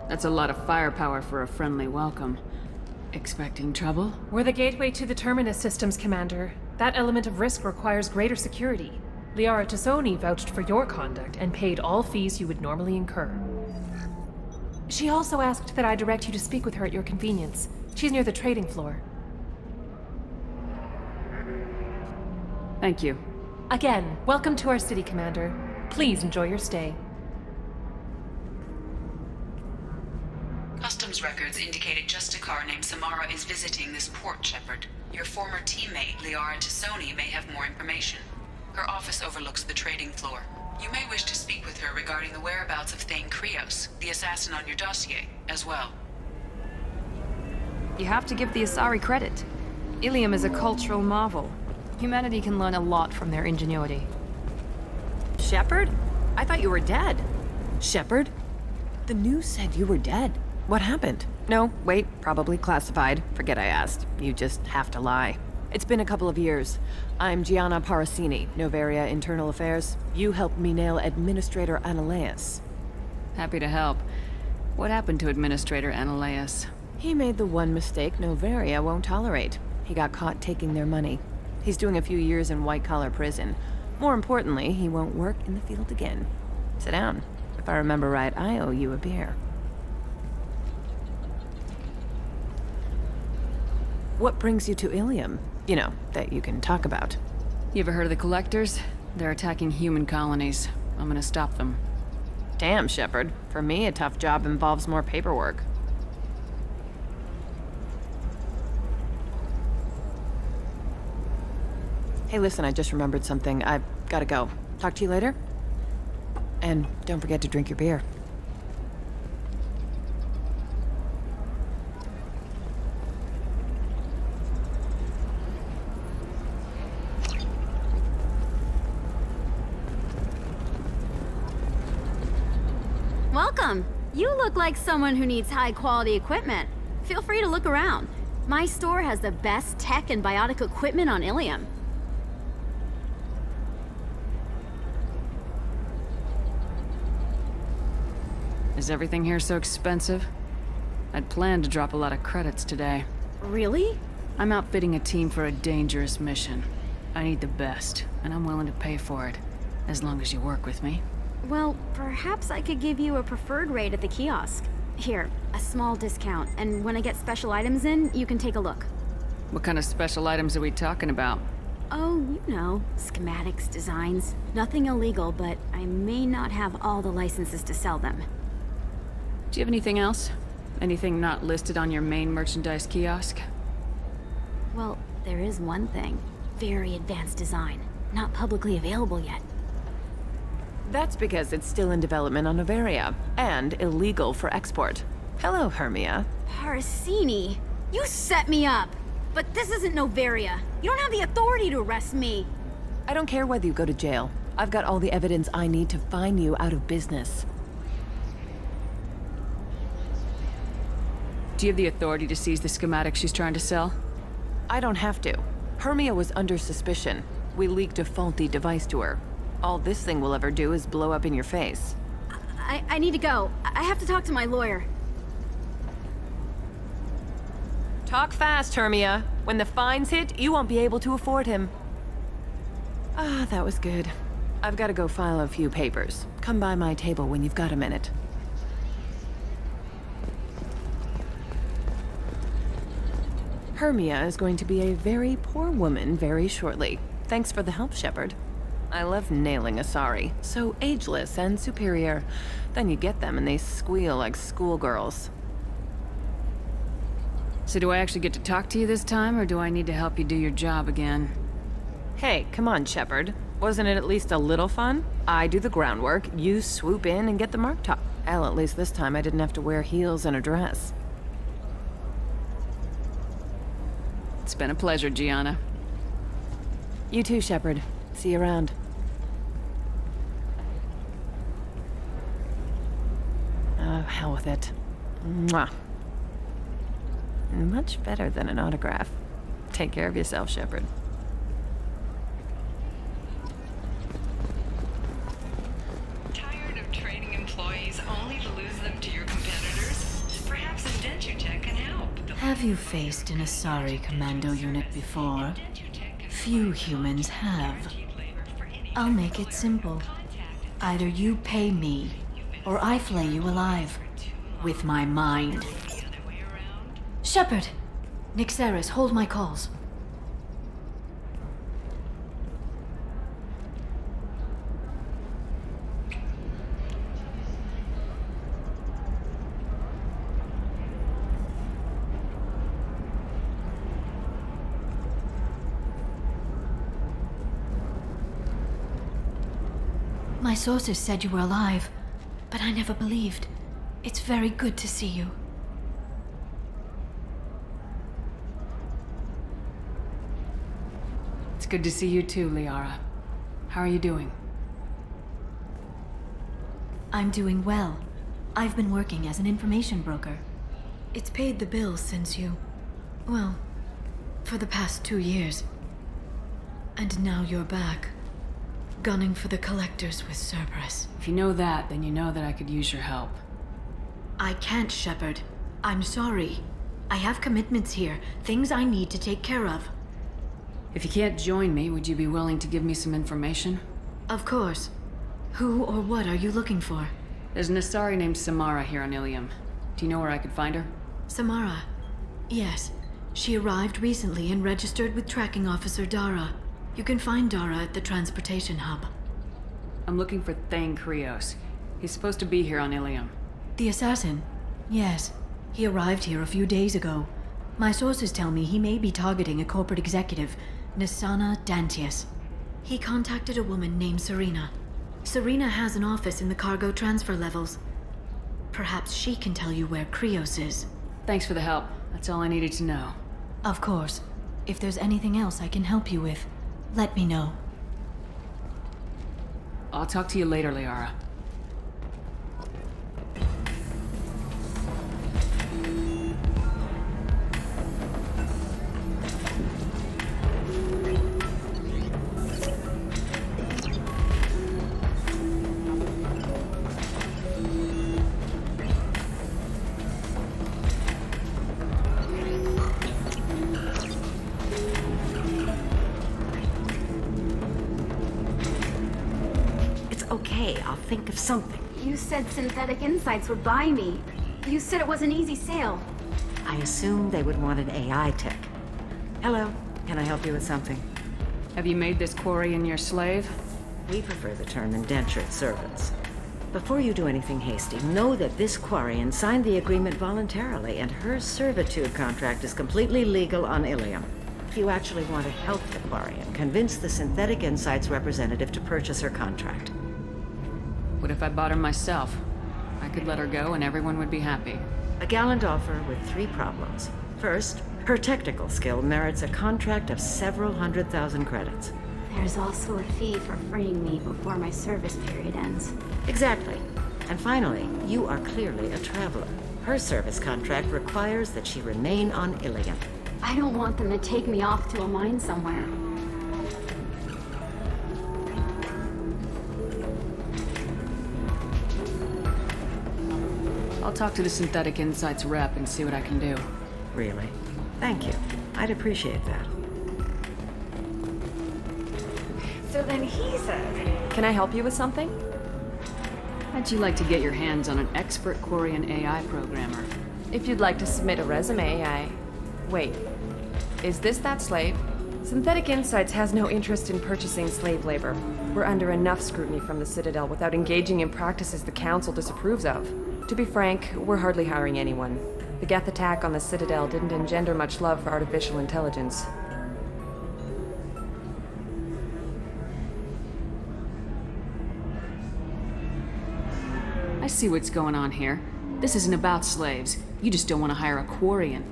That's a lot of firepower for a friendly welcome. Expecting trouble? We're the gateway to the Terminus systems, Commander. That element of risk requires greater security. Liara Tassoni vouched for your conduct and paid all fees you would normally incur. She also asked that I direct you to speak with her at your convenience. She's near the trading floor. Thank you. Again, welcome to our city, Commander. Please enjoy your stay. Customs records indicate a Justicar named Samara is visiting this port, Shepard. Your former teammate, Liara Tassoni, may have more information. Her office overlooks the trading floor. You may wish to speak with her regarding the whereabouts of Thane Krios, the assassin on your dossier, as well. You have to give the Asari credit. Ilium is a cultural marvel. Humanity can learn a lot from their ingenuity. Shepard? I thought you were dead. Shepard? The news said you were dead. What happened? No, wait, probably classified. Forget I asked. You just have to lie. It's been a couple of years. I'm Gianna Parasini, Noveria Internal Affairs. You helped me nail Administrator Analeas. Happy to help. What happened to Administrator Analeas? He made the one mistake Noveria won't tolerate. He got caught taking their money. He's doing a few years in white-collar prison. More importantly, he won't work in the field again. Sit down. If I remember right, I owe you a beer. What brings you to Ilium? You know, that you can talk about. You ever heard of the Collectors? They're attacking human colonies. I'm gonna stop them. Damn, Shepard. For me, a tough job involves more paperwork. Hey, listen, I just remembered something. I've gotta go. Talk to you later? And don't forget to drink your beer. Welcome. You look like someone who needs high-quality equipment. Feel free to look around. My store has the best tech and biotic equipment on Ilium. Is everything here so expensive? I'd planned to drop a lot of credits today. Really? I'm outfitting a team for a dangerous mission. I need the best, and I'm willing to pay for it, as long as you work with me. Well, perhaps I could give you a preferred rate at the kiosk. Here, a small discount, and when I get special items in, you can take a look. What kind of special items are we talking about? Oh, you know, schematics, designs. Nothing illegal, but I may not have all the licenses to sell them. Do you have anything else? Anything not listed on your main merchandise kiosk? Well, there is one thing. Very advanced design. Not publicly available yet. That's because it's still in development on Noveria, and illegal for export. Hello, Hermia. Parasini, you set me up! But this isn't Noveria. You don't have the authority to arrest me. I don't care whether you go to jail. I've got all the evidence I need to find you out of business. Do you have the authority to seize the schematic she's trying to sell? I don't have to. Hermia was under suspicion. We leaked a faulty device to her. All this thing will ever do is blow up in your face. I need to go. I have to talk to my lawyer. Talk fast, Hermia. When the fines hit, you won't be able to afford him. Ah, that was good. I've got to go file a few papers. Come by my table when you've got a minute. Hermia is going to be a very poor woman very shortly. Thanks for the help, Shepard. I love nailing Asari. So ageless and superior. Then you get them and they squeal like schoolgirls. So do I actually get to talk to you this time, or do I need to help you do your job again? Hey, come on, Shepard. Wasn't it at least a little fun? I do the groundwork, you swoop in and get the mark top. Hell, at least this time I didn't have to wear heels and a dress. It's been a pleasure, Gianna. You too, Shepard. See you around. Oh, hell with it. Mwah. Much better than an autograph. Take care of yourself, Shepard. Tired of trading Have you faced an Asari commando unit before? Few humans have. I'll make it simple. Either you pay me, or I flay you alive. With my mind. Shepard! Nixeris, hold my calls. My sources said you were alive, but I never believed. It's very good to see you. It's good to see you too, Liara. How are you doing? I'm doing well. I've been working as an information broker. It's paid the bills since you... well, for the past 2 years. And now you're back. Gunning for the collectors with Cerberus. If you know that, then you know that I could use your help. I can't, Shepard. I'm sorry. I have commitments here, things I need to take care of. If you can't join me, would you be willing to give me some information? Of course. Who or what are you looking for? There's an Asari named Samara here on Ilium. Do you know where I could find her? Samara. Yes. She arrived recently and registered with Tracking Officer Dara. You can find Dara at the transportation hub. I'm looking for Thane Krios. He's supposed to be here on Ilium. The assassin? Yes. He arrived here a few days ago. My sources tell me he may be targeting a corporate executive, Nisana Dantius. He contacted a woman named Serena. Serena has an office in the cargo transfer levels. Perhaps she can tell you where Krios is. Thanks for the help. That's all I needed to know. Of course. If there's anything else I can help you with, let me know. I'll talk to you later, Liara. Okay, I'll think of something. You said Synthetic Insights would buy me. You said it was an easy sale. I assumed they would want an AI tech. Hello, can I help you with something? Have you made this Quarian your slave? We prefer the term indentured servants. Before you do anything hasty, know that this Quarian signed the agreement voluntarily, and her servitude contract is completely legal on Ilium. If you actually want to help the Quarian, convince the Synthetic Insights representative to purchase her contract. What if I bought her myself? I could let her go and everyone would be happy. A gallant offer with 3 problems. First, her technical skill merits a contract of several 100,000 credits. There's also a fee for freeing me before my service period ends. Exactly. And finally, you are clearly a traveler. Her service contract requires that she remain on Ilium. I don't want them to take me off to a mine somewhere. I'll talk to the Synthetic Insights rep and see what I can do. Really? Thank you. I'd appreciate that. So then he said... Can I help you with something? How'd you like to get your hands on an expert Quarian AI programmer? If you'd like to submit a resume, Wait. Is this that slave? Synthetic Insights has no interest in purchasing slave labor. We're under enough scrutiny from the Citadel without engaging in practices the Council disapproves of. To be frank, we're hardly hiring anyone. The Geth attack on the Citadel didn't engender much love for artificial intelligence. I see what's going on here. This isn't about slaves. You just don't want to hire a Quarian.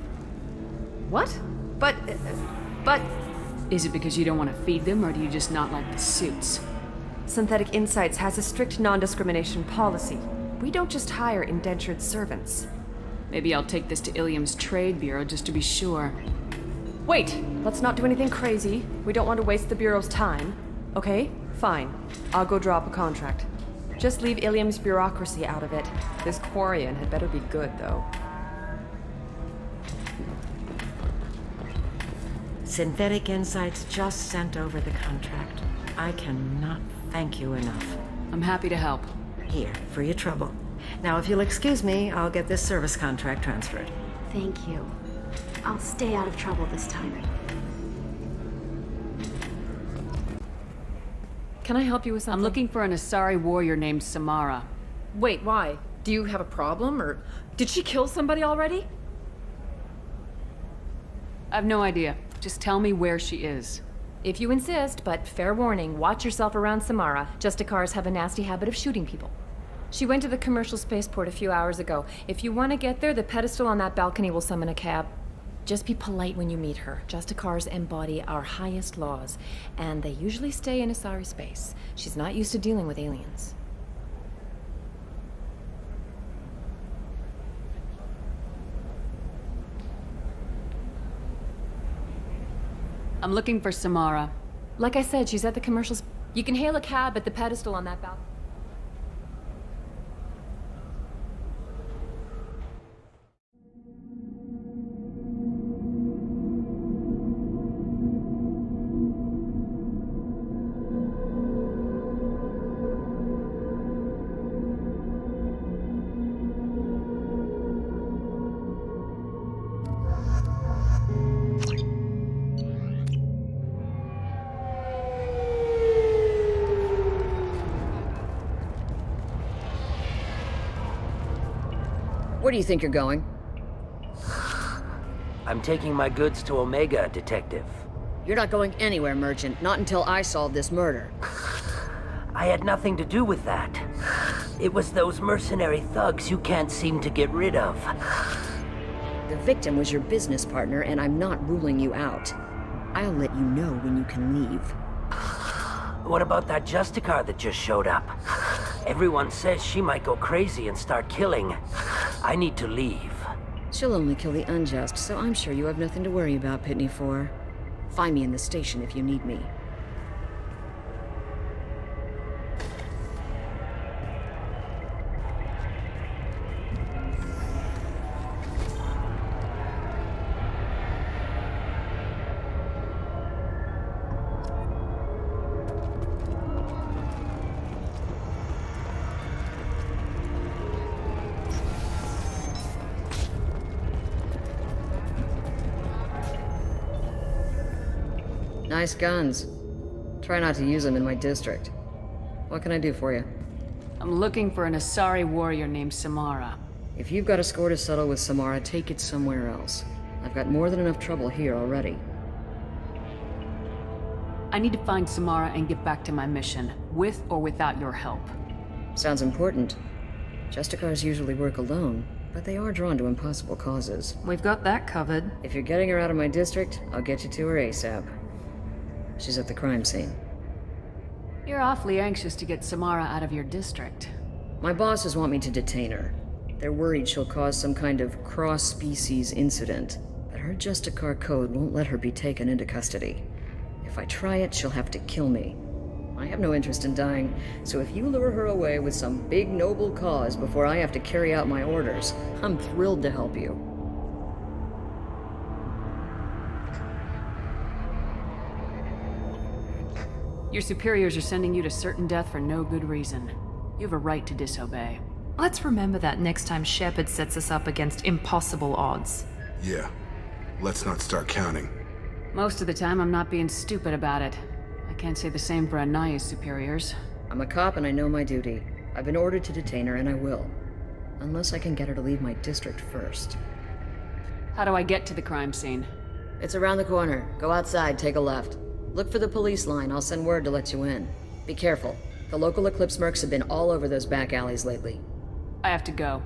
What? But... Is it because you don't want to feed them, or do you just not like the suits? Synthetic Insights has a strict non-discrimination policy. We don't just hire indentured servants. Maybe I'll take this to Ilium's trade bureau just to be sure. Wait! Let's not do anything crazy. We don't want to waste the Bureau's time. Okay? Fine. I'll go drop a contract. Just leave Ilium's bureaucracy out of it. This Quarian had better be good, though. Synthetic Insights just sent over the contract. I cannot thank you enough. I'm happy to help. Here, for your trouble. Now, if you'll excuse me, I'll get this service contract transferred. Thank you. I'll stay out of trouble this time. Can I help you with something? I'm looking for an Asari warrior named Samara. Wait, why? Do you have a problem, or did she kill somebody already? I've no idea. Just tell me where she is. If you insist, but fair warning, watch yourself around Samara. Justicars have a nasty habit of shooting people. She went to the commercial spaceport a few hours ago. If you want to get there, the pedestal on that balcony will summon a cab. Just be polite when you meet her. Justicars embody our highest laws, and they usually stay in Asari space. She's not used to dealing with aliens. I'm looking for Samara. Like I said, she's at the commercial You can hail a cab at the pedestal on that balcony. Where do you think you're going? I'm taking my goods to Omega, Detective. You're not going anywhere, Merchant. Not until I solve this murder. I had nothing to do with that. It was those mercenary thugs you can't seem to get rid of. The victim was your business partner, and I'm not ruling you out. I'll let you know when you can leave. What about that Justicar that just showed up? Everyone says she might go crazy and start killing. I need to leave. She'll only kill the unjust, so I'm sure you have nothing to worry about, Pitney 4. Find me in the station if you need me. Nice guns. Try not to use them in my district. What can I do for you? I'm looking for an Asari warrior named Samara. If you've got a score to settle with Samara, take it somewhere else. I've got more than enough trouble here already. I need to find Samara and get back to my mission, with or without your help. Sounds important. Justicars usually work alone, but they are drawn to impossible causes. We've got that covered. If you're getting her out of my district, I'll get you to her ASAP. She's at the crime scene. You're awfully anxious to get Samara out of your district. My bosses want me to detain her. They're worried she'll cause some kind of cross-species incident, but her Justicar code won't let her be taken into custody. If I try it, she'll have to kill me. I have no interest in dying, so if you lure her away with some big noble cause before I have to carry out my orders, I'm thrilled to help you. Your superiors are sending you to certain death for no good reason. You have a right to disobey. Let's remember that next time Shepard sets us up against impossible odds. Yeah. Let's not start counting. Most of the time, I'm not being stupid about it. I can't say the same for Anaya's superiors. I'm a cop and I know my duty. I've been ordered to detain her and I will. Unless I can get her to leave my district first. How do I get to the crime scene? It's around the corner. Go outside, take a left. Look for the police line. I'll send word to let you in. Be careful. The local Eclipse mercs have been all over those back alleys lately. I have to go.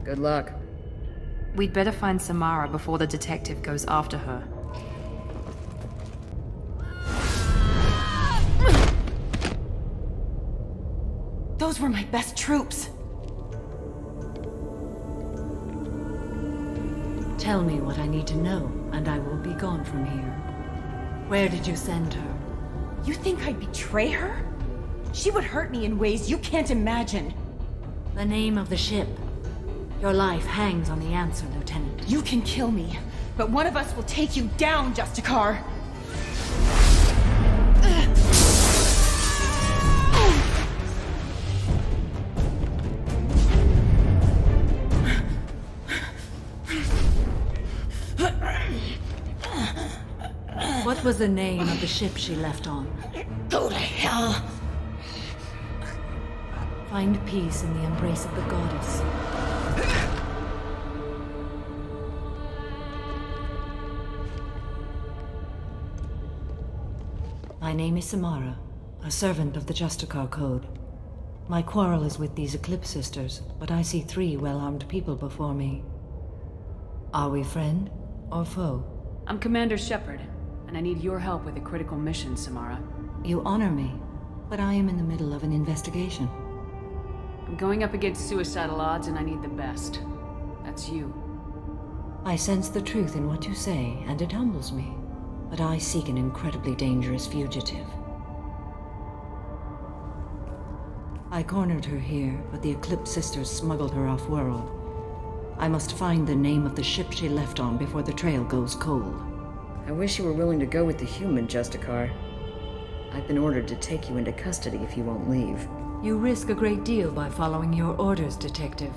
Good luck. We'd better find Samara before the detective goes after her. Those were my best troops. Tell me what I need to know, and I will be gone from here. Where did you send her? You think I'd betray her? She would hurt me in ways you can't imagine. The name of the ship. Your life hangs on the answer, Lieutenant. You can kill me, But one of us will take you down, Justicar! What was the name of the ship she left on? Go to hell! Find peace in the embrace of the goddess. My name is Samara, a servant of the Justicar Code. My quarrel is with these Eclipse Sisters, but I see 3 well-armed people before me. Are we friend or foe? I'm Commander Shepard, and I need your help with a critical mission, Samara. You honor me, but I am in the middle of an investigation. I'm going up against suicidal odds, and I need the best. That's you. I sense the truth in what you say, and it humbles me. But I seek an incredibly dangerous fugitive. I cornered her here, but the Eclipse Sisters smuggled her off-world. I must find the name of the ship she left on before the trail goes cold. I wish you were willing to go with the human, Justicar. I've been ordered to take you into custody if you won't leave. You risk a great deal by following your orders, Detective.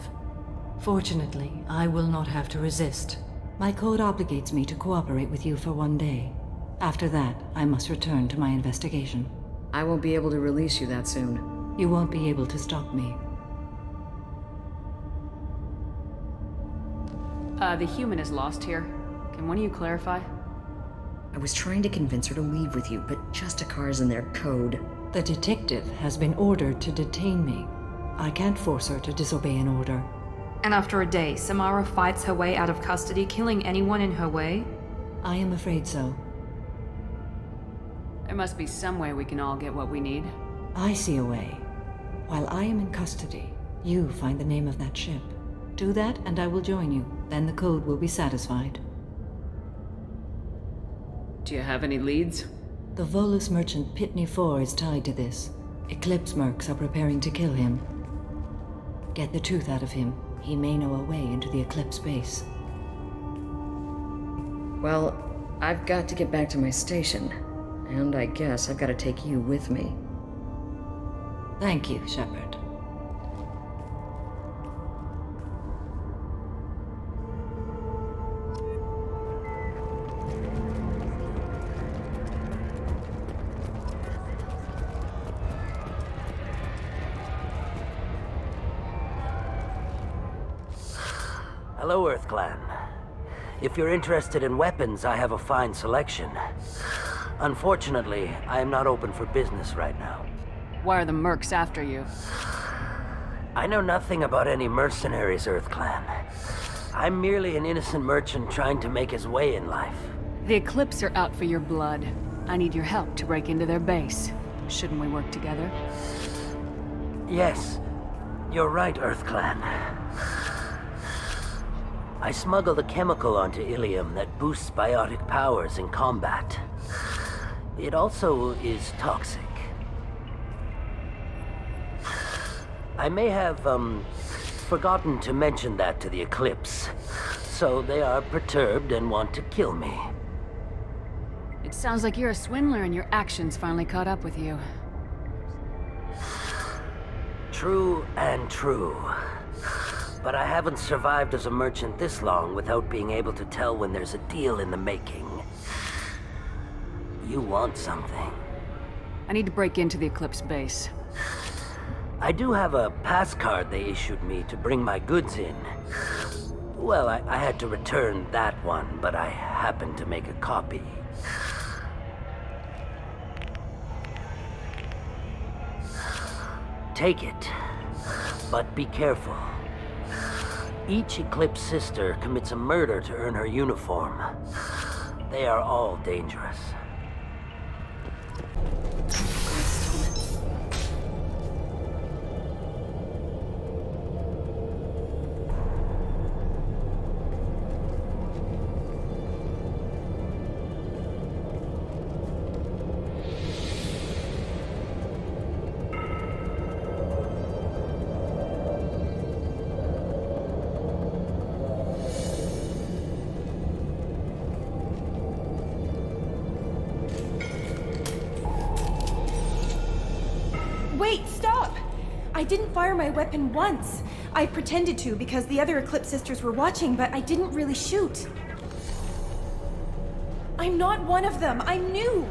Fortunately, I will not have to resist. My code obligates me to cooperate with you for 1 day. After that, I must return to my investigation. I won't be able to release you that soon. You won't be able to stop me. The human is lost here. Can one of you clarify? I was trying to convince her to leave with you, but Justicar's in their code. The detective has been ordered to detain me. I can't force her to disobey an order. And after a day, Samara fights her way out of custody, killing anyone in her way? I am afraid so. There must be some way we can all get what we need. I see a way. While I am in custody, you find the name of that ship. Do that and I will join you. Then the code will be satisfied. Do you have any leads? The Volus merchant Pitney 4 is tied to this. Eclipse mercs are preparing to kill him. Get the truth out of him. He may know a way into the Eclipse base. Well, I've got to get back to my station. And I guess I've got to take you with me. Thank you, Shepard. Hello, Earth Clan. If you're interested in weapons, I have a fine selection. Unfortunately, I am not open for business right now. Why are the mercs after you? I know nothing about any mercenaries, Earth Clan. I'm merely an innocent merchant trying to make his way in life. The Eclipse are out for your blood. I need your help to break into their base. Shouldn't we work together? Yes, you're right, Earth Clan. I smuggled a chemical onto Ilium that boosts biotic powers in combat. It also is toxic. I may have, forgotten to mention that to the Eclipse, so they are perturbed and want to kill me. It sounds like you're a swindler and your actions finally caught up with you. True and true. But I haven't survived as a merchant this long without being able to tell when there's a deal in the making. You want something. I need to break into the Eclipse base. I do have a pass card they issued me to bring my goods in. Well, I had to return that one, but I happened to make a copy. Take it, but be careful. Each Eclipse sister commits a murder to earn her uniform. They are all dangerous. Wait, stop! I didn't fire my weapon once. I pretended to because the other Eclipse sisters were watching, but I didn't really shoot. I'm not one of them. I'm new.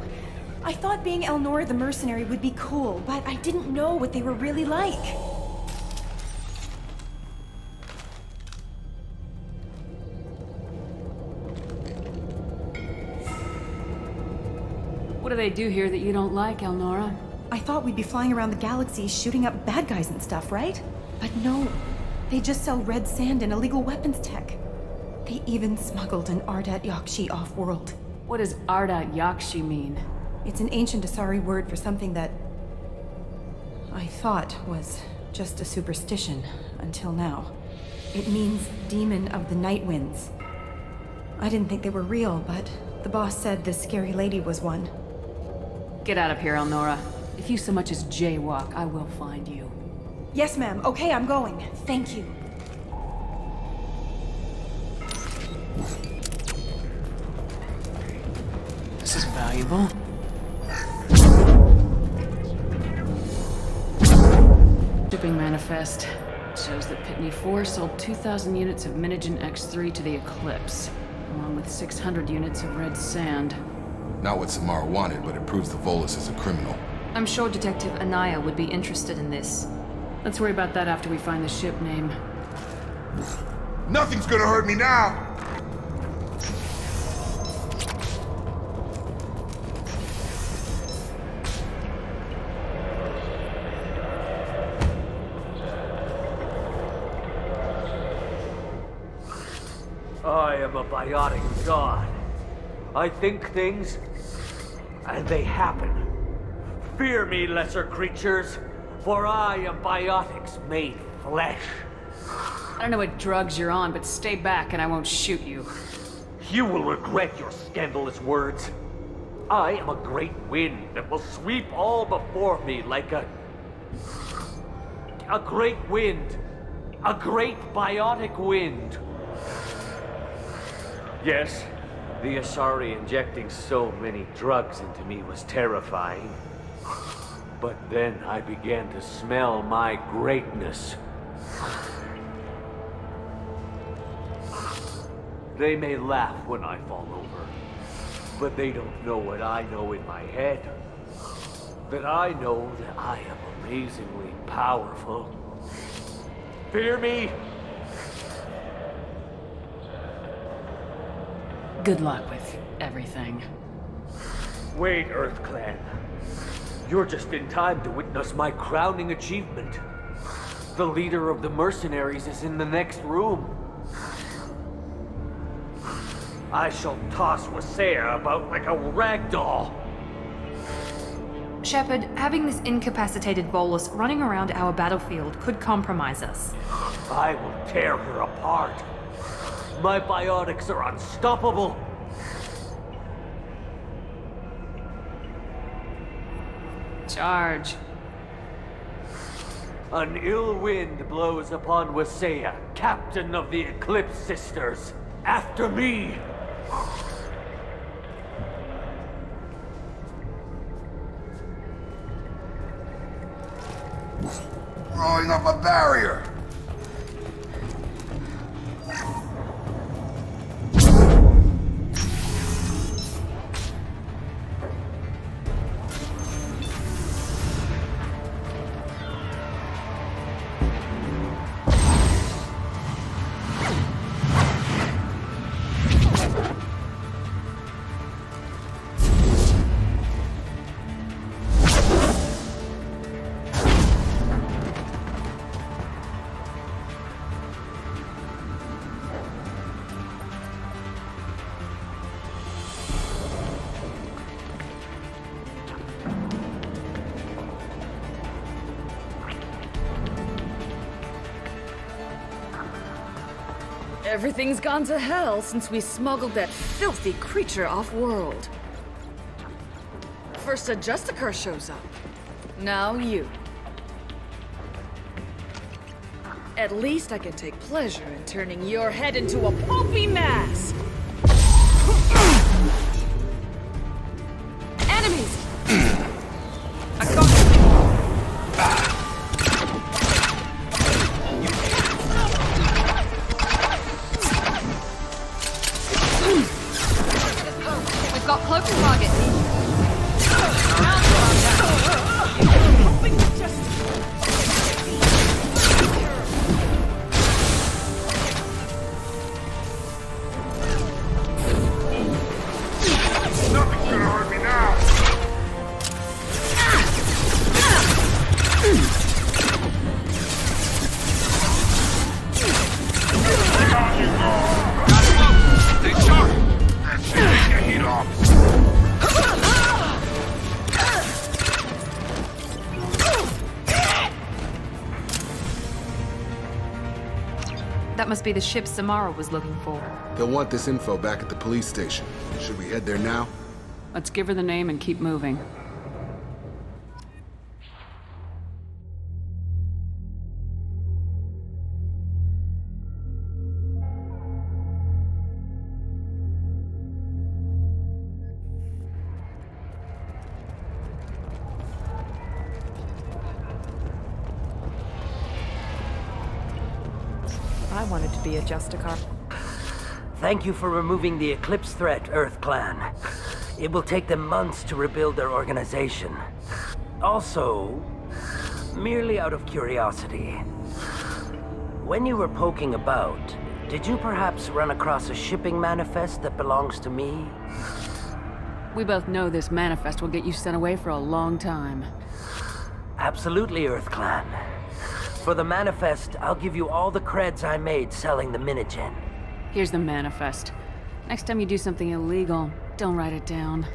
I thought being Elnora the mercenary would be cool, but I didn't know what they were really like. What do they do here that you don't like, Elnora? I thought we'd be flying around the galaxy shooting up bad guys and stuff, right? But no. They just sell red sand and illegal weapons tech. They even smuggled an Ardat Yakshi off-world. What does Ardat Yakshi mean? It's an ancient Asari word for something that I thought was just a superstition until now. It means demon of the night winds. I didn't think they were real, but the boss said this scary lady was one. Get out of here, Elnora. If you so much as jaywalk, I will find you. Yes, ma'am. Okay, I'm going. Thank you. This is valuable. Shipping manifest shows that Pitney 4 sold 2,000 units of Minigen X3 to the Eclipse, along with 600 units of red sand. Not what Samara wanted, but it proves the Volus is a criminal. I'm sure Detective Anaya would be interested in this. Let's worry about that after we find the ship name. Nothing's gonna hurt me now! I am a biotic god. I think things, and they happen. Fear me, lesser creatures, for I am biotics made flesh. I don't know what drugs you're on, but stay back and I won't shoot you. You will regret your scandalous words. I am a great wind that will sweep all before me like a great wind. A great biotic wind. Yes, the Asari injecting so many drugs into me was terrifying. But then I began to smell my greatness. They may laugh when I fall over, but they don't know what I know in my head. That I know that I am amazingly powerful. Fear me? Good luck with everything. Wait, Earth Clan. You're just in time to witness my crowning achievement. The leader of the mercenaries is in the next room. I shall toss Wasea about like a rag doll. Shepard, having this incapacitated Volus running around our battlefield could compromise us. I will tear her apart. My biotics are unstoppable. Charge. An ill wind blows upon Wasea, captain of the Eclipse Sisters. After me! Throwing up a barrier! Everything's gone to hell since we smuggled that filthy creature off-world. First a Justicar shows up. Now you. At least I can take pleasure in turning your head into a pulpy mass! Enemies! I got you! That must be the ship Samara was looking for. They'll want this info back at the police station. Should we head there now? Let's give her the name and keep moving. I wanted to be a Justicar. Thank you for removing the Eclipse threat, Earth Clan. It will take them months to rebuild their organization. Also, merely out of curiosity, when you were poking about, did you perhaps run across a shipping manifest that belongs to me? We both know this manifest will get you sent away for a long time. Absolutely, Earth Clan. For the manifest, I'll give you all the creds I made selling the Minigen. Here's the manifest. Next time you do something illegal, don't write it down.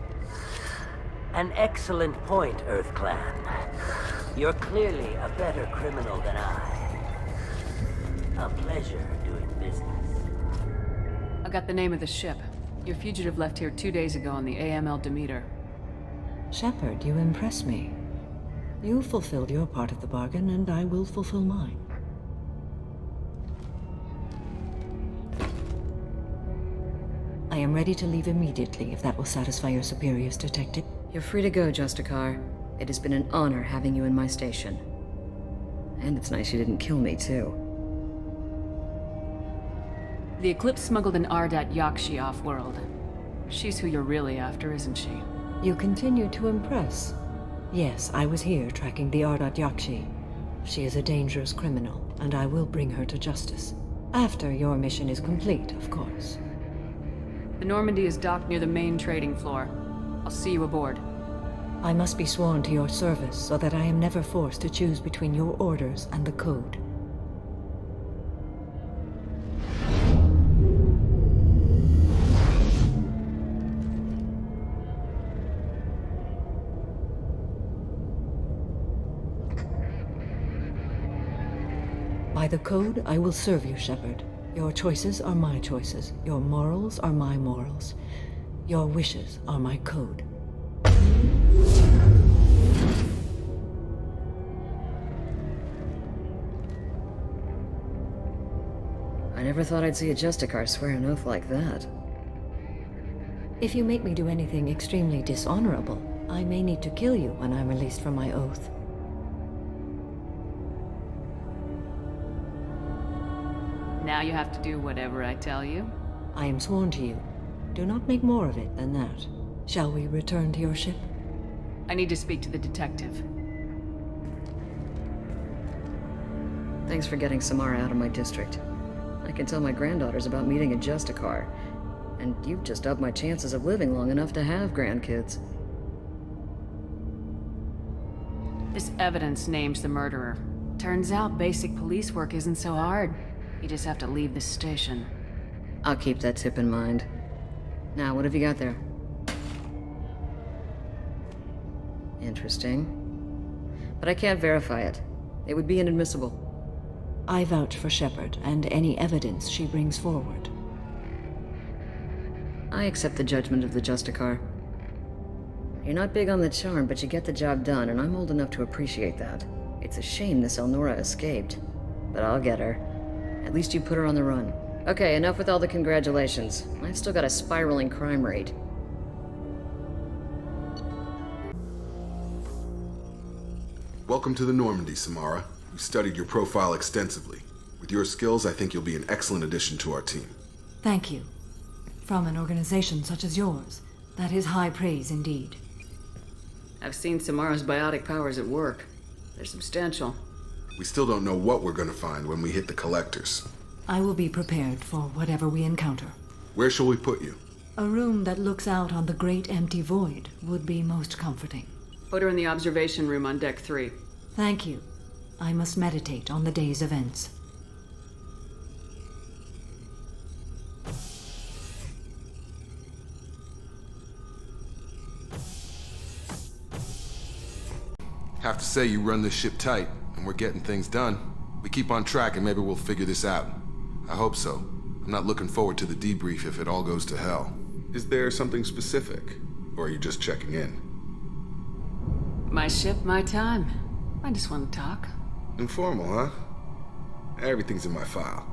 An excellent point, Earth Clan. You're clearly a better criminal than I. A pleasure doing business. I got the name of the ship. Your fugitive left here 2 days ago on the AML Demeter. Shepard, you impress me. You fulfilled your part of the bargain, and I will fulfill mine. I am ready to leave immediately, if that will satisfy your superiors, Detective. You're free to go, Justicar. It has been an honor having you in my station. And it's nice you didn't kill me, too. The Eclipse smuggled an Ardat Yakshi off-world. She's who you're really after, isn't she? You continue to impress. Yes, I was here tracking the Ardat Yakshi. She is a dangerous criminal, and I will bring her to justice. After your mission is complete, of course. The Normandy is docked near the main trading floor. I'll see you aboard. I must be sworn to your service so that I am never forced to choose between your orders and the Code. By the Code, I will serve you, Shepard. Your choices are my choices. Your morals are my morals. Your wishes are my code. I never thought I'd see a Justicar swear an oath like that. If you make me do anything extremely dishonorable, I may need to kill you when I'm released from my oath. Now you have to do whatever I tell you. I am sworn to you. Do not make more of it than that. Shall we return to your ship? I need to speak to the detective. Thanks for getting Samara out of my district. I can tell my granddaughters about meeting a Justicar. And you've just upped my chances of living long enough to have grandkids. This evidence names the murderer. Turns out basic police work isn't so hard. You just have to leave the station. I'll keep that tip in mind. Now, what have you got there? Interesting. But I can't verify it. It would be inadmissible. I vouch for Shepard and any evidence she brings forward. I accept the judgment of the Justicar. You're not big on the charm, but you get the job done, and I'm old enough to appreciate that. It's a shame this Elnora escaped. But I'll get her. At least you put her on the run. Okay, enough with all the congratulations. I've still got a spiraling crime rate. Welcome to the Normandy, Samara. We've studied your profile extensively. With your skills, I think you'll be an excellent addition to our team. Thank you. From an organization such as yours, that is high praise indeed. I've seen Samara's biotic powers at work. They're substantial. We still don't know what we're gonna find when we hit the collectors. I will be prepared for whatever we encounter. Where shall we put you? A room that looks out on the great empty void would be most comforting. Put her in the observation room on deck 3. Thank you. I must meditate on the day's events. Have to say you run this ship tight, and we're getting things done. We keep on track and maybe we'll figure this out. I hope so. I'm not looking forward to the debrief if it all goes to hell. Is there something specific? Or are you just checking in? My ship, my time. I just want to talk. Informal, huh? Everything's in my file.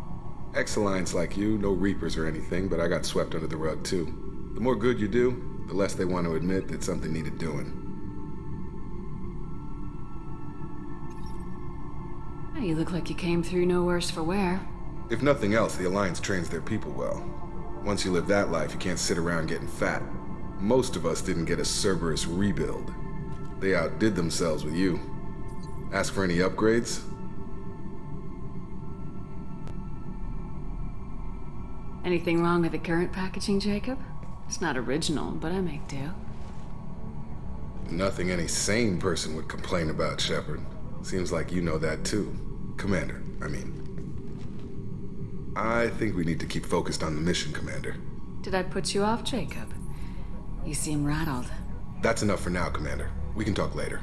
Ex-Alliance like you, no Reapers or anything, but I got swept under the rug too. The more good you do, the less they want to admit that something needed doing. You look like you came through no worse for wear. If nothing else, the Alliance trains their people well. Once you live that life, you can't sit around getting fat. Most of us didn't get a Cerberus rebuild. They outdid themselves with you. Ask for any upgrades? Anything wrong with the current packaging, Jacob? It's not original, but I make do. Nothing any sane person would complain about, Shepard. Seems like you know that too. Commander, I mean. I think we need to keep focused on the mission, Commander. Did I put you off, Jacob? You seem rattled. That's enough for now, Commander. We can talk later.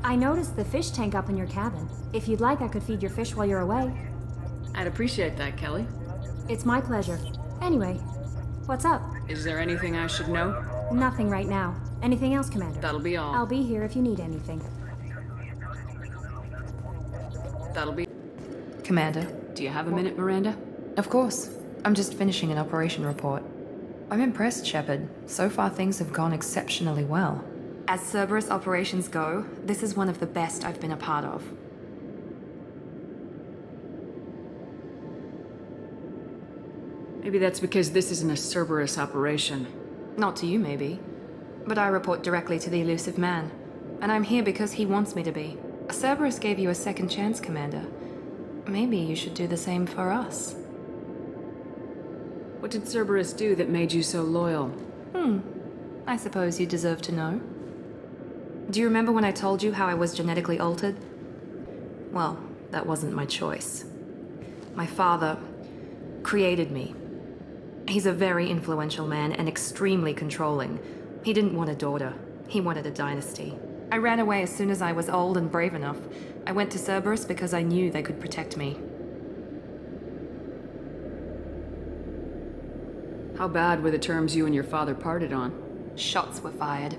I noticed the fish tank up in your cabin. If you'd like, I could feed your fish while you're away. I'd appreciate that, Kelly. It's my pleasure. Anyway, what's up? Is there anything I should know? Nothing right now. Anything else, Commander? That'll be all. I'll be here if you need anything. That'll be... Commander. Do you have a minute, Miranda? Of course. I'm just finishing an operation report. I'm impressed, Shepard. So far things have gone exceptionally well. As Cerberus operations go, this is one of the best I've been a part of. Maybe that's because this isn't a Cerberus operation. Not to you, maybe. But I report directly to the elusive man. And I'm here because he wants me to be. Cerberus gave you a second chance, Commander. Maybe you should do the same for us. What did Cerberus do that made you so loyal? I suppose you deserve to know. Do you remember when I told you how I was genetically altered? Well, that wasn't my choice. My father created me. He's a very influential man and extremely controlling. He didn't want a daughter. He wanted a dynasty. I ran away as soon as I was old and brave enough. I went to Cerberus because I knew they could protect me. How bad were the terms you and your father parted on? Shots were fired.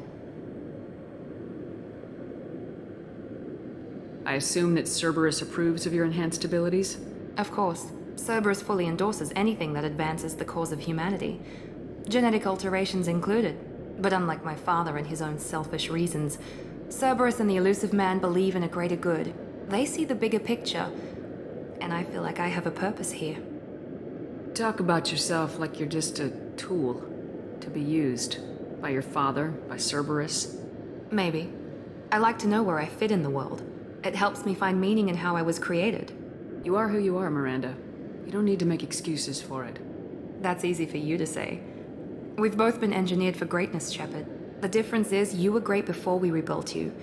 I assume that Cerberus approves of your enhanced abilities? Of course. Cerberus fully endorses anything that advances the cause of humanity. Genetic alterations included. But unlike my father and his own selfish reasons, Cerberus and the elusive man believe in a greater good. They see the bigger picture, and I feel like I have a purpose here. Talk about yourself like you're just a tool to be used by your father, by Cerberus. Maybe. I like to know where I fit in the world. It helps me find meaning in how I was created. You are who you are, Miranda. You don't need to make excuses for it. That's easy for you to say. We've both been engineered for greatness, Shepard. The difference is you were great before we rebuilt you.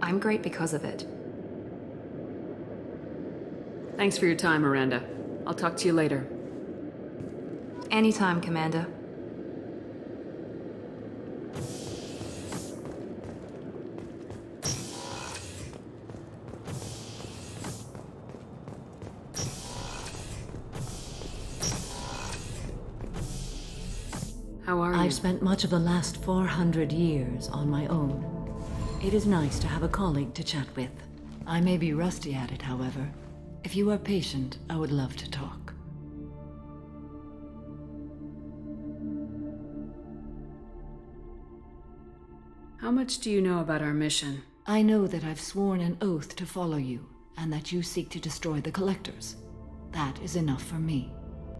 I'm great because of it. Thanks for your time, Miranda. I'll talk to you later. Anytime, Commander. How are you? I've spent much of the last 400 years on my own. It is nice to have a colleague to chat with. I may be rusty at it, however. If you are patient, I would love to talk. How much do you know about our mission? I know that I've sworn an oath to follow you, and that you seek to destroy the Collectors. That is enough for me.